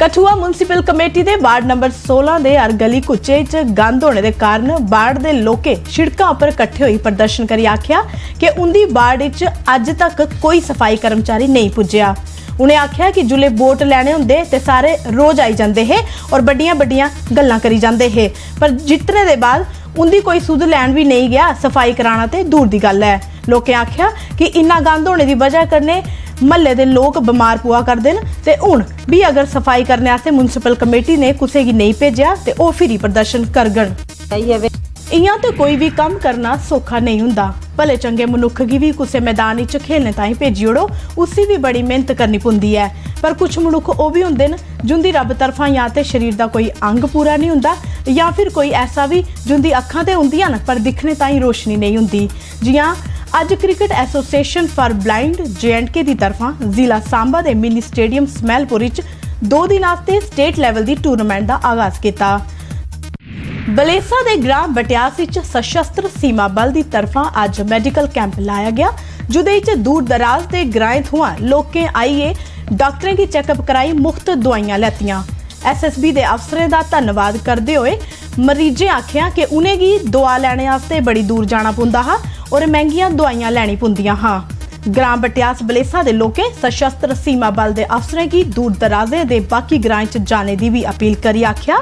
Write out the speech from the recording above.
Kathua municipal committee के ward number 16 के अरगली कुचे च गंद होने के कारण वार्ड के लोके सड़कों पर इकट्ठे होई प्रदर्शन करी आख्या कि उनकी वार्ड च अज तक कोई सफाई कर्मचारी नहीं पुज्या। उन्हें आख्या कि जुले वोट लैने होंदे ते सारे रोज आई जाते हैं और बड़ियां बड़ियां गल्लां करी जाते हैं, पर जितने के बाद उनकी कोई सुध लैन भी नहीं गया। सफाई कराना ते दूर की गल है। लोकें आख्या कि इन्ना गंद होने की वजह करने महल्ले के लोग बीमार पुआ करते हैं ते हुण भी अगर सफाई करने वास्ते म्यूनसिपल कमेटी ने किसी की नहीं भेजा ते ओह फिर प्रदर्शन करगन। इयां तो कोई भी काम करना सौखा नहीं हुंदा। भले चंगे मनुख की भी किसी मैदान च खेलने ताईं भेजी ओड़ो, उसी भी बड़ी मेहनत करनी पुंदी है। पर कुछ मनुख वो भी हुंदे न जिंदी रब तरफा या तो शरीर का कोई अंग पूरा नहीं हुंदा या फिर कोई ऐसा भी जिंदी अखां ते हुंदियां न पर दिखने ताईं रोशनी नहीं हुंदी। जियां अज cricket association for blind J&K की तरफा जिला सांबा के मिनी स्टेडियम समैलपुर 2 दिन वास्ते स्टेट लैवल की टूरनामेंट का आगाज किया। बलेसा के ग्राम बटियास सशस्त्र सीमा बल की तरफा अज मैडिकल कैंप लाया गया, जिदे दूर दराज के ग्राएं थुआं लोकें आइए डॉक्टरें की चैकअप कराई, मुफ्त दवाइयां लैतियां। SSB के अफसरें का धन्नवाद करते हुए मरीजें आख्या कि उन्हेंगी दवा लैने वास्ते बड़ी दूर जाना पुंदा हा और महंगियां दवाइयां लैनी पुंदियां हाँ। ग्राम बटियास बलेसा के लोकें सशस्त्र सीमा बल के अफसरें की दूर दराजे के बाकी ग्राएं च जाने की भी अपील करी आख्या